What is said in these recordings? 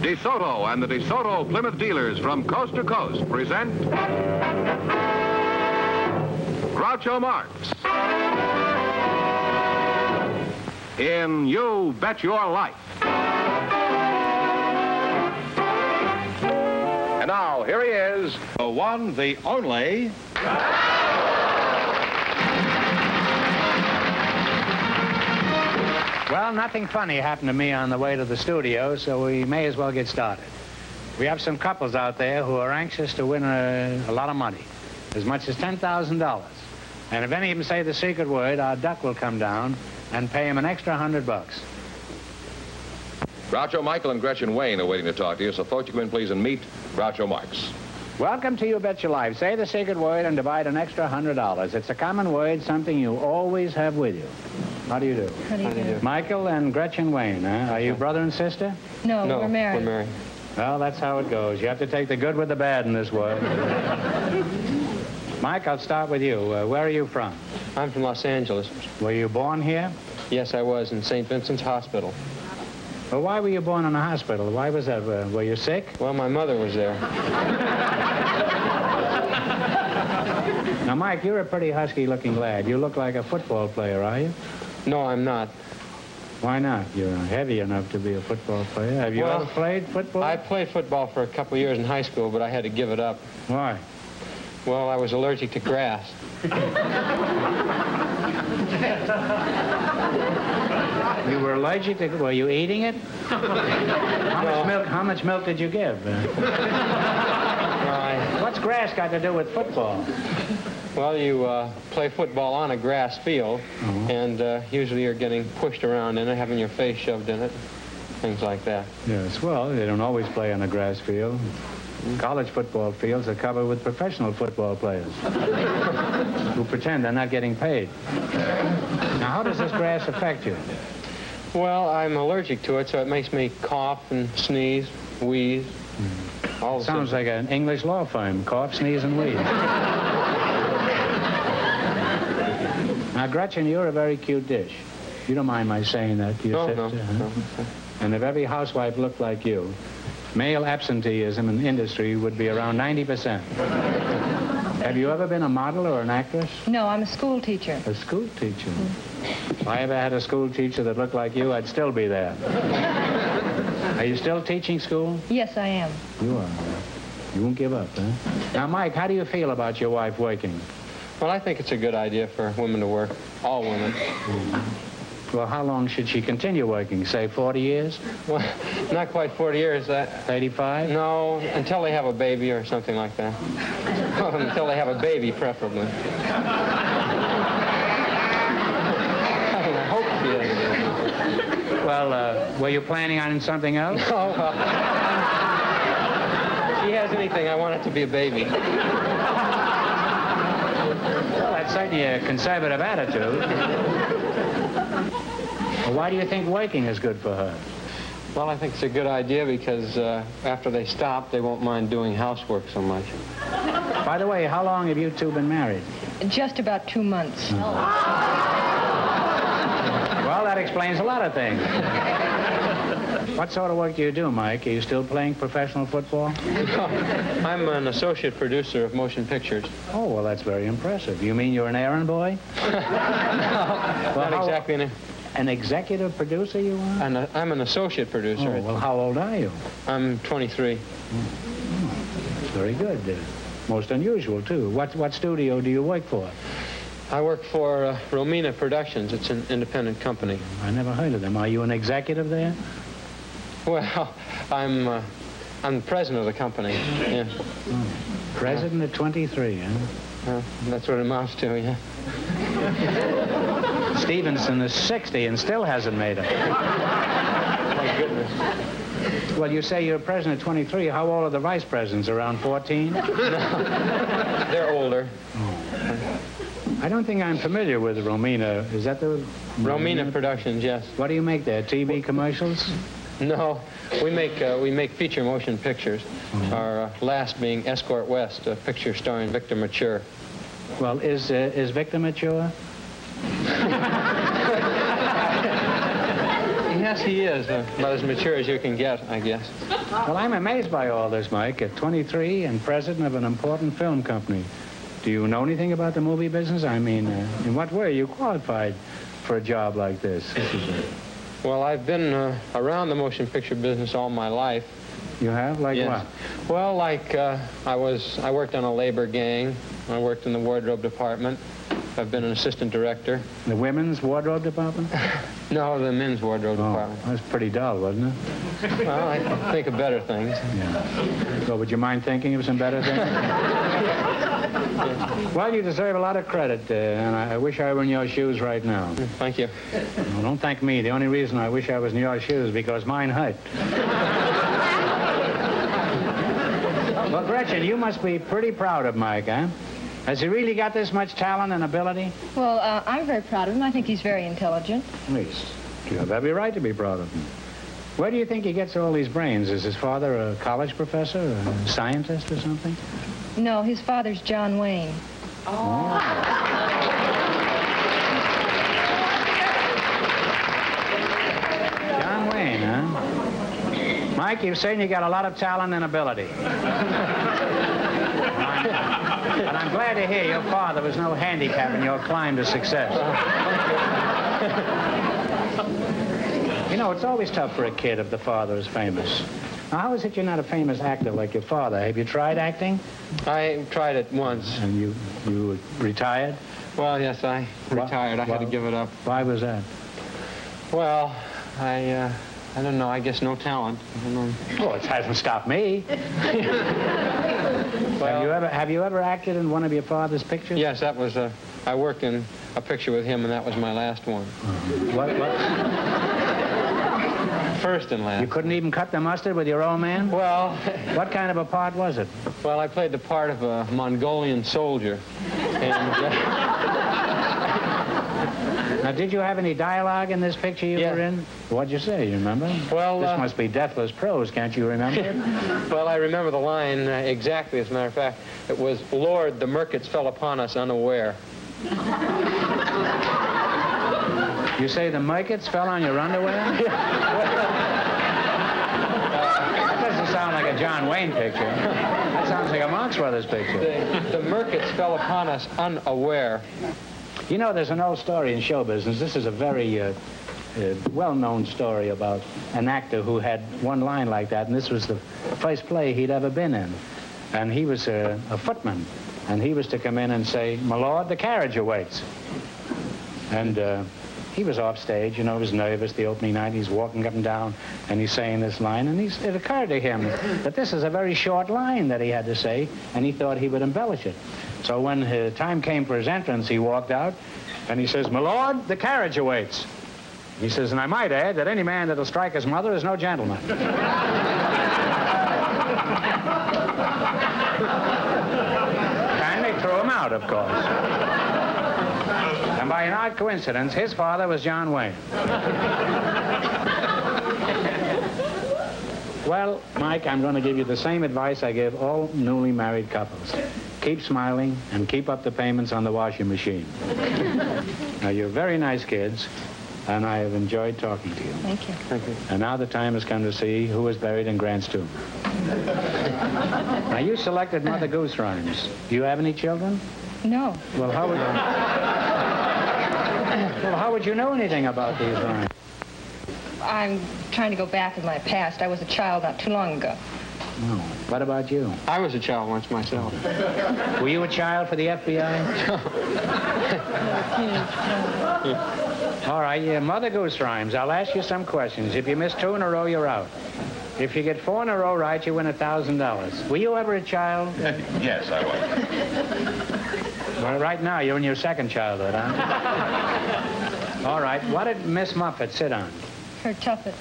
DeSoto and the DeSoto Plymouth dealers from coast to coast present Groucho Marx in You Bet Your Life. And now, here he is, the one, the only... Well, nothing funny happened to me on the way to the studio, so we may as well get started. We have some couples out there who are anxious to win a lot of money, as much as $10,000. And if any of them say the secret word, our duck will come down and pay them an extra $100. Groucho, Michael, and Gretchen Wayne are waiting to talk to you, so folks, you come in, please, and meet Groucho Marx. Welcome to You Bet Your Life. Say the secret word and divide an extra $100. It's a common word, something you always have with you. How do you do? How do you do? Michael and Gretchen Wayne, huh? Are you brother and sister? No, we're married. We're married. Well, that's how it goes. You have to take the good with the bad in this world. Mike, I'll start with you. Where are you from? I'm from Los Angeles. Were you born here? Yes, I was in St. Vincent's Hospital. Well, why were you born in a hospital? Why was that? Were you sick? Well, my mother was there. Now, Mike, you're a pretty husky-looking lad. You look like a football player, are you? No, I'm not. Why not? You're heavy enough to be a football player. Have you ever played football? I played football for a couple of years in high school, but I had to give it up. Why? Well, I was allergic to grass. You were allergic to... Were you eating it? How much milk did you give? What's grass got to do with football? Well, you play football on a grass field, and usually you're getting pushed around in it, having your face shoved in it, things like that. Yes, well, they don't always play on a grass field. College football fields are covered with professional football players who pretend they're not getting paid. Now, how does this grass affect you? Well, I'm allergic to it, so it makes me cough and sneeze, wheeze. All Sounds like an English law firm. Cough, sneeze, and wheeze. Now, Gretchen, you're a very cute dish. You don't mind my saying that to your sister? No. And if every housewife looked like you, male absenteeism in the industry would be around 90%. Have you ever been a model or an actress? No, I'm a school teacher. A school teacher? If I ever had a school teacher that looked like you, I'd still be there. Are you still teaching school? Yes, I am. You are. You won't give up, huh? Now, Mike, how do you feel about your wife working? Well, I think it's a good idea for women to work, all women. Well, how long should she continue working? Say 40 years? Well, not quite 40 years. 35? No, until they have a baby or something like that. Well, until they have a baby, preferably. I hope she is. Well, were you planning on something else? Oh, well, if she has anything, I want it to be a baby. Well, that's certainly a conservative attitude. Well, why do you think working is good for her? Well, I think it's a good idea because after they stop, they won't mind doing housework so much. By the way, how long have you two been married? Just about 2 months. Well, that explains a lot of things. What sort of work do you do, Mike? Are you still playing professional football? I'm an associate producer of motion pictures. Oh, well, that's very impressive. You mean you're an errand boy? No, not exactly. An executive producer you are? I'm an associate producer. Oh, well, how old are you? I'm 23. That's very good. Most unusual, too. What studio do you work for? I work for Romina Productions. It's an independent company. I never heard of them. Are you an executive there? Well, I'm the president of the company. Yeah. Oh, president at 23, huh? That's what it amounts to, yeah. Stevenson is 60 and still hasn't made it. My goodness. Well, you say you're president at 23. How old are the vice presidents? Around 14? No, they're older. Oh. I don't think I'm familiar with Romina. Is that the... Romina Productions, yes. What do you make there? TV commercials? No, we make feature motion pictures. Our last being Escort West, a picture starring Victor Mature. Well, is Victor mature? Yes, He is about as mature as you can get, I guess. Well, I'm amazed by all this, Mike. At 23 and president of an important film company. Do you know anything about the movie business? I mean, in what way are you qualified for a job like this? Well, I've been around the motion picture business all my life. You have? Like yes. what? Well, like I worked on a labor gang. I worked in the wardrobe department. I've been an assistant director. The women's wardrobe department? No, the men's wardrobe department. That was pretty dull, wasn't it? Well, I think of better things. Yeah. So would you mind thinking of some better things? Well, you deserve a lot of credit, and I wish I were in your shoes right now. Thank you. Well, don't thank me. The only reason I wish I was in your shoes is because mine hurt. Well, Gretchen, you must be pretty proud of Mike, huh? Has he really got this much talent and ability? Well, I'm very proud of him. I think he's very intelligent. At least. You have every right to be proud of him. Where do you think he gets all these brains? Is his father a college professor, a scientist or something? No, his father's John Wayne. Oh. John Wayne, huh? Mike, you've said you got a lot of talent and ability. And I'm glad to hear your father was no handicap in your climb to success. You know, it's always tough for a kid if the father is famous. Now, how is it you're not a famous actor like your father? Have you tried acting? I tried it once. And you retired? Well, yes, I retired. I had to give it up. Why was that? Well, I don't know. I guess no talent. I don't know. Well, it hasn't stopped me. Well, have you ever acted in one of your father's pictures? Yes, that was I worked in a picture with him, and that was my last one. What? First and last. You couldn't even cut the mustard with your old man? Well... What kind of a part was it? Well, I played the part of a Mongolian soldier. And... Now, did you have any dialogue in this picture you were in? What'd you say, you remember? Well, this must be deathless prose, can't you remember it? Well, I remember the line exactly, as a matter of fact. It was, "Lord, the Merkits fell upon us unaware." You say the Merkits fell on your underwear? That doesn't sound like a John Wayne picture. That sounds like a Marx Brothers picture. The Merkits fell upon us unaware. You know, there's an old story in show business. This is a very well-known story about an actor who had one line like that, and this was the first play he'd ever been in. And he was a footman, and he was to come in and say, "My lord, the carriage awaits." And he was off stage, you know, he was nervous the opening night. He's walking up and down, and he's saying this line, and it occurred to him that this is a very short line that he had to say, and he thought he would embellish it. So when the time came for his entrance, he walked out, and he says, "My lord, the carriage awaits." He says, "And I might add that any man that'll strike his mother is no gentleman." And they threw him out, of course. And by an odd coincidence, his father was John Wayne. Well, Mike, I'm going to give you the same advice I give all newly married couples. Keep smiling and keep up the payments on the washing machine. Now, you're very nice kids, and I have enjoyed talking to you. Thank you. Thank you. And now the time has come to see who is buried in Grant's tomb. Now, you selected Mother Goose rhymes. Do you have any children? No. Well, how would you know anything about these rhymes? I'm trying to go back in my past. I was a child not too long ago. No. What about you? I was a child once myself. Were you a child for the FBI? All right, yeah, Mother Goose rhymes. I'll ask you some questions. If you miss 2 in a row, you're out. If you get 4 in a row right, you win $1,000. Were you ever a child? Yes, I was. Well, right now, you're in your second childhood, huh? All right, what did Miss Muffet sit on? Her tuffet.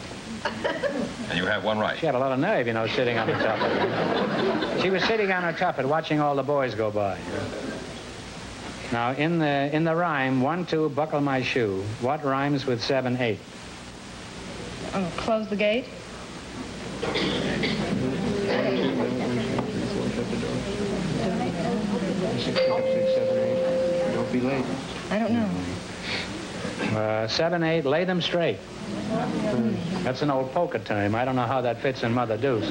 And you have one right. She had a lot of nerve, you know, sitting on her tuffet. She was sitting on her tuffet watching all the boys go by. Now, in the rhyme, 1, 2, buckle my shoe, what rhymes with 7, 8? Oh, close the gate. Don't be late. I don't know. 7, 8, lay them straight. That's an old poker term. I don't know how that fits in Mother Goose.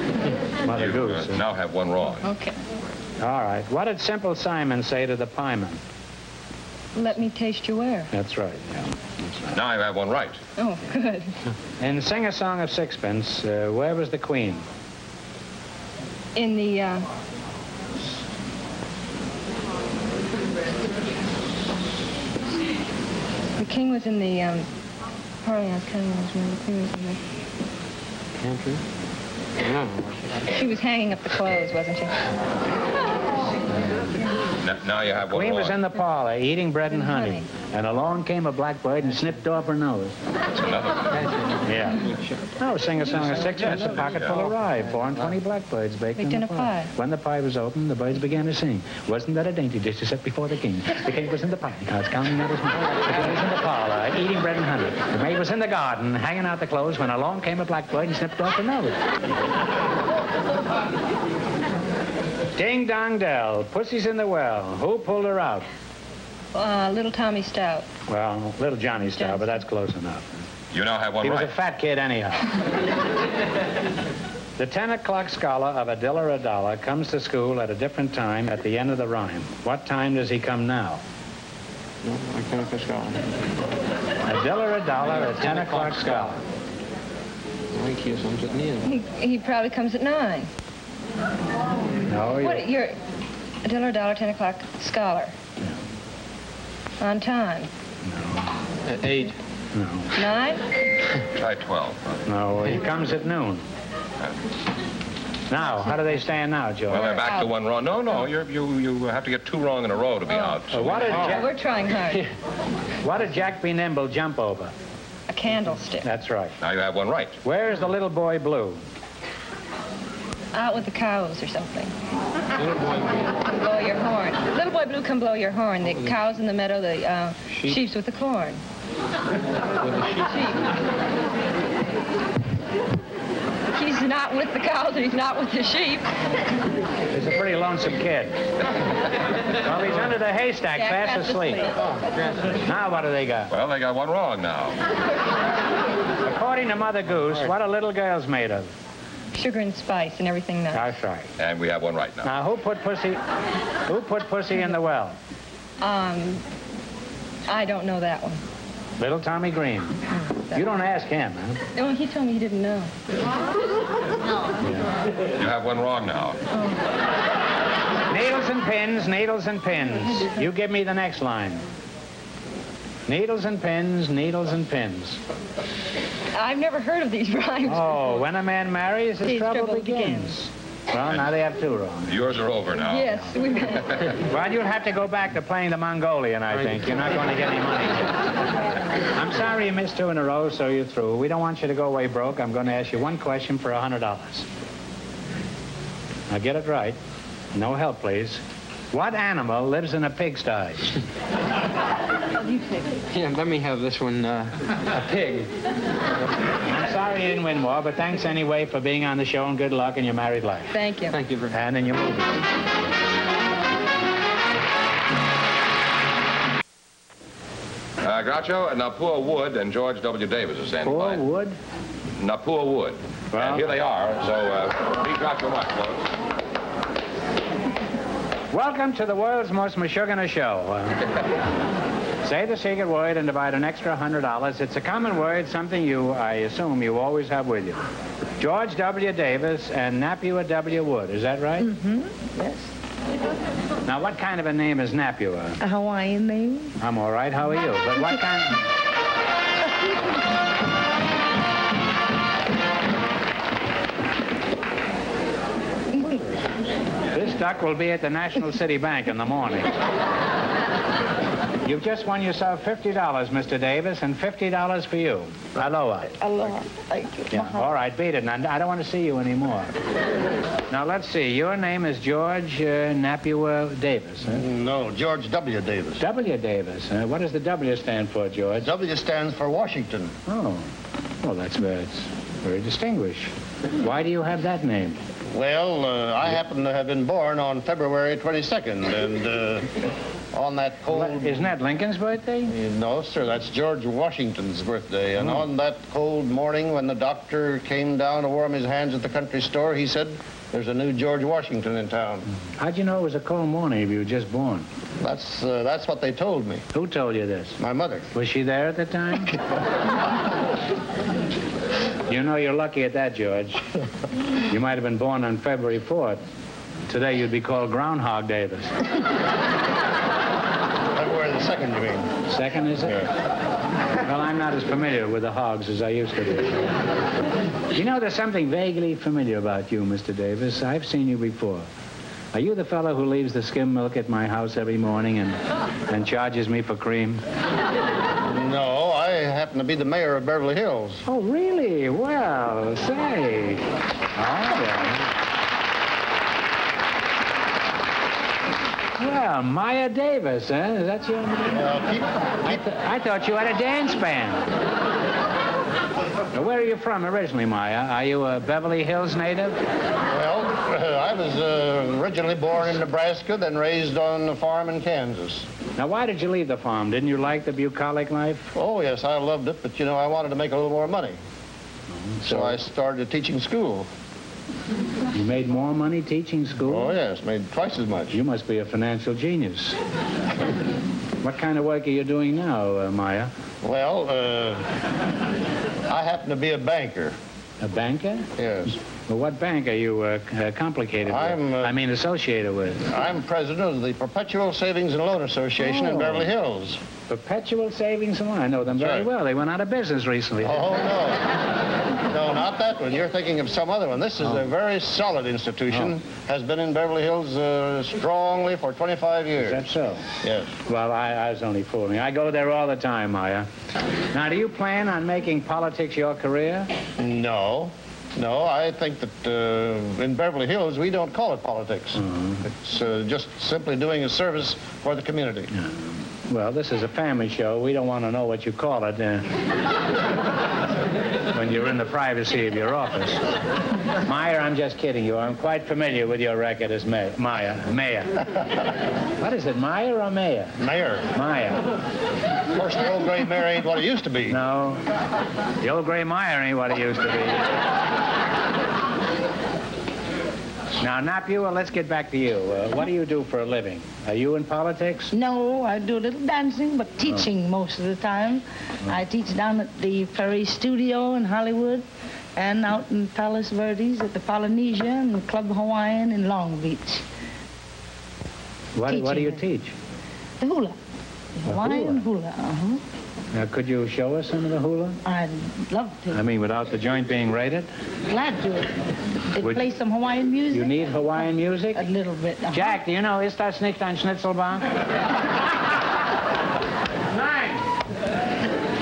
Mother Goose. Now have one wrong. Okay. All right. What did Simple Simon say to the pieman? Let me taste your ware. That's right, yeah. That's right. Now you have one right. Oh, good. In Sing a Song of Sixpence, where was the Queen? In the, the king was in the, Harley, I was kind of remember. The queen was in the... Country? No. She was hanging up the clothes, wasn't she? Now you have one Queen wrong. was in the parlor eating bread and honey, and along came a blackbird and snipped off her nose. That's another one. Yeah. Oh, Sing a Song of Sixpence, a pocket full of rye, 4 and 20 blackbirds baked in a pie. When the pie was opened, the birds began to sing. Wasn't that a dainty dish to set before the king? The king was in the pie house, counting out his money. The king was in the parlor, eating bread and honey. The maid was in the garden, hanging out the clothes, when along came a blackbird and snipped off her nose. Ding dong dell, pussy's in the well. Who pulled her out? Little Tommy Stout. Well, little Johnny Stout, but that's close enough. You now have one He right. was a fat kid anyhow. The 10 o'clock scholar of a Diller a Dollar comes to school at a different time at the end of the rhyme. What time does he come now? I can't go scholar. A Diller a Dollar, a 10 o'clock scholar. I think he comes at noon. He probably comes at 9. No, What, you're a $1, 10 o'clock scholar. On time. At 8. No. 9? Try 12. No, he comes at noon. Now, how do they stand now, Joe? Well, they're back to one wrong. No, you have to get 2 wrong in a row to be out. So What did We're trying hard. What did Jack B. Nimble jump over? A candlestick. That's right. now you have one right. Where is the little boy blue? Out with the cows or something. Little boy blue. Come blow your horn. Little boy blue, come blow your horn. The cows in the meadow, the sheep's with the corn. With the sheep. He's not with the cows and he's not with the sheep. He's a pretty lonesome kid. Well, he's under the haystack, fast asleep. Now what do they got? Well, they got one wrong now. According to Mother Goose, what are little girls made of? Sugar and spice and everything nice. That's right. And we have one right now. Now, who put Pussy in the well? I don't know that one. Little Tommy Green. You don't ask him, huh? No, he told me he didn't know. You have one wrong now. Needles and pins, needles and pins. You give me the next line. Needles and pins, needles and pins. I've never heard of these rhymes. Oh, when a man marries, his His trouble trouble begins. Well, now they have 2 wrong. Yours are over now. Yes, we. Well, you'll have to go back to playing the Mongolian, I think. You're not going to get any money. I'm sorry you missed 2 in a row, so you're through. We don't want you to go away broke. I'm going to ask you one question for $100. Now, get it right. No help, please. What animal lives in a pigsty? Yeah, let me have this one. A pig. I'm sorry you didn't win more, but thanks anyway for being on the show, and good luck in your married life. Thank you. Thank you very much. And in your movie. Groucho, Napua Wood and George W. Davis are standing by. Poor Wood? Napua Wood. Well, and here they are. So, meet Groucho Marx, folks. welcome to the world's most mashugana show. Say the secret word and divide an extra $100. It's a common word, something I assume you always have with you. George W. Davis and Napua W. Wood, is that right? Mm-hmm, yes. Now, what kind of a name is Napua? A Hawaiian name. I'm all right, how are you? But what kind... This duck will be at the National City Bank in the morning. You've just won yourself $50, Mr. Davis, and $50 for you. Aloha. Aloha. Thank you. Yeah, all right, beat it. And I don't want to see you anymore. Now, let's see. Your name is George Napua Davis, huh? No, George W. Davis. W. Davis. What does the W stand for, George? W stands for Washington. Oh. Well, that's very distinguished. Why do you have that name? Well, I happen to have been born on February 22nd, and on that cold... Isn't that Lincoln's birthday? No, sir, that's George Washington's birthday. And on that cold morning when the doctor came down to warm his hands at the country store, he said, there's a new George Washington in town. How'd you know it was a cold morning if you were just born? That's what they told me. Who told you this? My mother. Was she there at the time? You know you're lucky at that, George. You might have been born on February 4th. Today you'd be called Groundhog Davis. February the 2nd, you mean? 2nd, is it? Yeah. Well, I'm not as familiar with the hogs as I used to be. You know, there's something vaguely familiar about you, Mr. Davis. I've seen you before. Are you the fellow who leaves the skim milk at my house every morning and charges me for cream? No, I happen to be the mayor of Beverly Hills. Oh, really? Well, say. All right. Well, Maya Davis, huh? Is that your name? I thought you had a dance band. Now, where are you from originally, Maya? Are you a Beverly Hills native? Well, I was originally born in Nebraska, then raised on a farm in Kansas. Now, why did you leave the farm? Didn't you like the bucolic life? Oh, yes, I loved it, but, you know, I wanted to make a little more money. So I started teaching school. You made more money teaching school? Oh, yes, made twice as much. You must be a financial genius. What kind of work are you doing now, Maya? Well, I happen to be a banker. A banker? Yes. Well, what bank are you complicated with? I mean, associated with? I'm president of the Perpetual Savings and Loan Association in Beverly Hills. Perpetual Savings and Loan? I know them very well. They went out of business recently. Oh, no. No, not that one. You're thinking of some other one. This is a very solid institution. Has been in Beverly Hills strongly for 25 years. Is that so? Yes. Well, I was only fooling. I go there all the time, Maya. Now, do you plan on making politics your career? No. No, I think that in Beverly Hills, we don't call it politics. It's just simply doing a service for the community. Well, this is a family show. We don't want to know what you call it when you're in the privacy of your office. Maya, I'm just kidding you. I'm quite familiar with your record as Mayor. What is it, Maya or Mayor? Mayor. Maya. Of course, the old gray mare ain't what it used to be. No, the old gray Meyer ain't what it used to be. Now, Napua, let's get back to you. What do you do for a living? Are you in politics? No, I do a little dancing, but teaching most of the time. I teach down at the Prairie Studio in Hollywood and out in Palos Verdes at the Polynesia and the Club Hawaiian in Long Beach. What do you teach? The hula. The Hawaiian hula. Now, could you show us some of the hula? I'd love to. I mean, without the joint being raided? Glad to. They play some Hawaiian music. You need Hawaiian music? A little bit. Jack, do you know Ist das nicht ein Schnitzelbank? 9.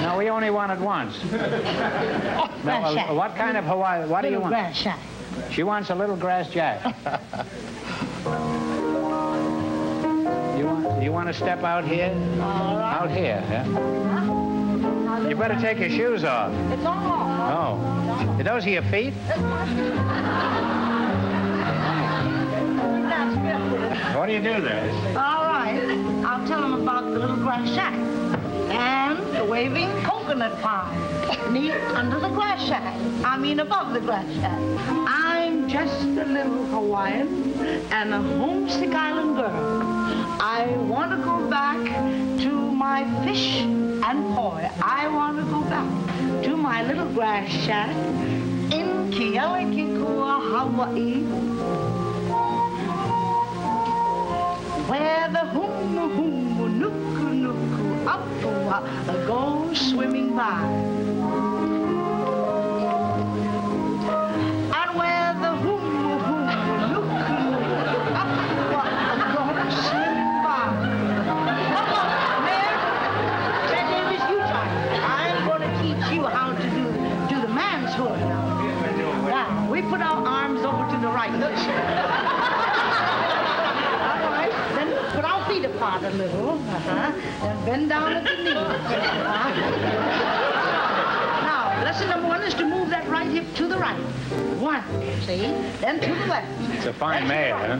No, we only want it once. No, what kind of Hawaii? What do you want? Grass shack. She wants a little grass jack. You want to step out here? All right. Out here, yeah? You better take your shoes off. It's all off. Oh. Are those your feet? What do you do there? All right. I'll tell them about the little grass shack and the waving coconut palm neat under the grass shack. I mean above the grass shack. I'm just a little Hawaiian and a homesick island girl. I want to go back to my fish and poi. I want to go back to my little grass shack in Kealikikua, Hawaii, where the humu nuku nuku apua goes swimming by. And where the humu nuku nuku apua goes swimming by. Come on, Mayor. Ted Davis, you try. I'm going to teach you how to do the man's hula now. Now, we put our arms over to the right. Then put our feet apart a little. Then bend down at the knees. Now, lesson number 1 is to move that right hip to the right. One, see? Then to the left. It's a fine mare, huh?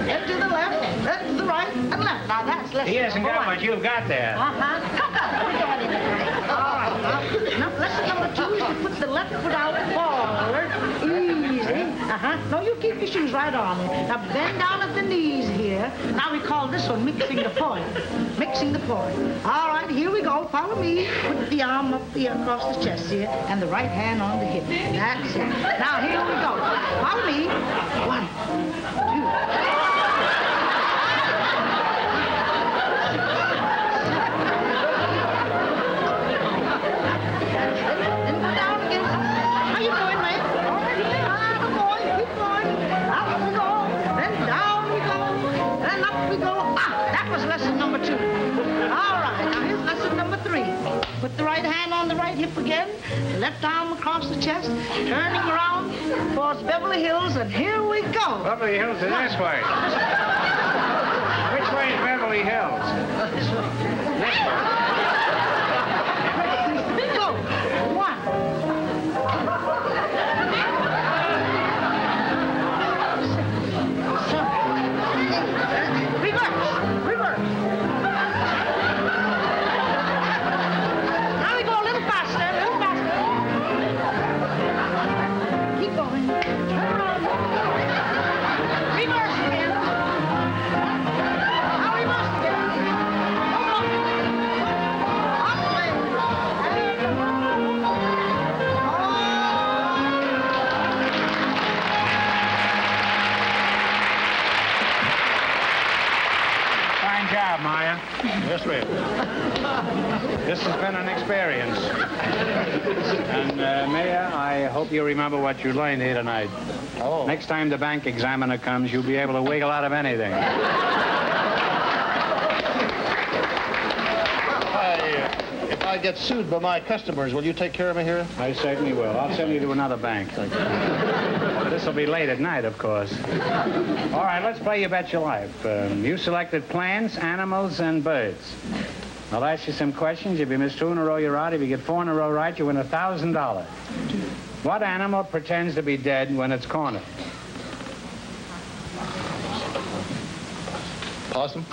Then to the left, then to the right, and left. Now that's lesson He hasn't number got one. what you've got there. Uh-huh. Come on. All right. Now, lesson number two is to put the left foot out forward. Easy. Uh-huh. No, you keep your shoes right on. Now, bend down at the knees here. Now, we call this one mixing the point. Mixing the point. All right, here we go. Follow me. Put the arm up here across the chest here, and the right hand on the hip. That's it. Now, here we go. Follow me. 1, 2. Put the right hand on the right hip again, left arm across the chest, turning around towards Beverly Hills, and here we go. Beverly Hills is this way. Which way is Beverly Hills? This way. Go. 1. Reverse. Reverse. Maya. Yes, ma'am. This has been an experience. And, Mayor, I hope you remember what you learned here tonight. Oh. Next time the bank examiner comes, you'll be able to wiggle out of anything. If I get sued by my customers, will you take care of me here? I certainly will. I'll send you to another bank. This will be late at night, of course. All right, let's play You Bet Your Life. You selected plants, animals, and birds. I'll ask you some questions. If you miss 2 in a row, you're out. If you get 4 in a row right, you win $1,000. What animal pretends to be dead when it's cornered? Possum?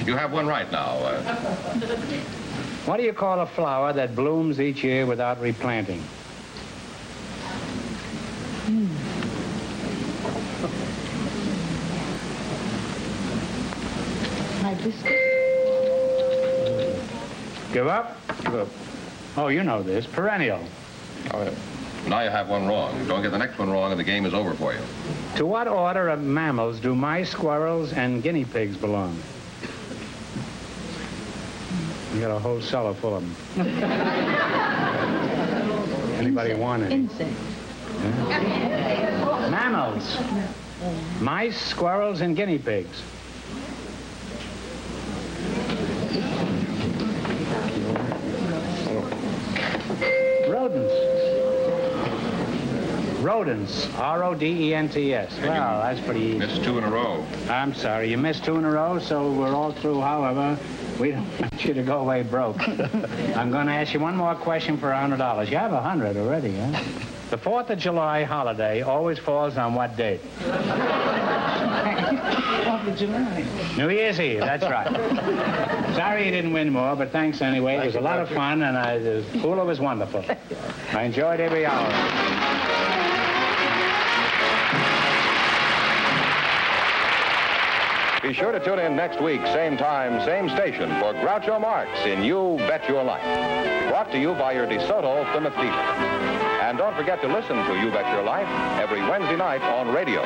You have one right now. What do you call a flower that blooms each year without replanting? Give up? Give up. Oh, you know this. Perennial. Oh, yeah. Now you have one wrong. Don't get the next one wrong and the game is over for you. To what order of mammals do mice, squirrels, and guinea pigs belong? You got a whole cellar full of them. Anybody want any? Insects. Yeah. Mammals. Mice, squirrels, and guinea pigs. Rodents. Rodents. R-O-D-E-N-T-S. Well, that's pretty easy. Missed 2 in a row. I'm sorry. You missed 2 in a row, so we're all through. However, we don't want you to go away broke. I'm going to ask you one more question for $100. You have 100 already, huh? The 4th of July holiday always falls on what date? 4th of July. New Year's Eve, that's right. Sorry you didn't win more, but thanks anyway. It was a lot of fun, and the hula was wonderful. I enjoyed every hour. Be sure to tune in next week, same time, same station, for Groucho Marx in You Bet Your Life. Brought to you by your DeSoto Plymouth dealer. And don't forget to listen to You Bet Your Life every Wednesday night on radio.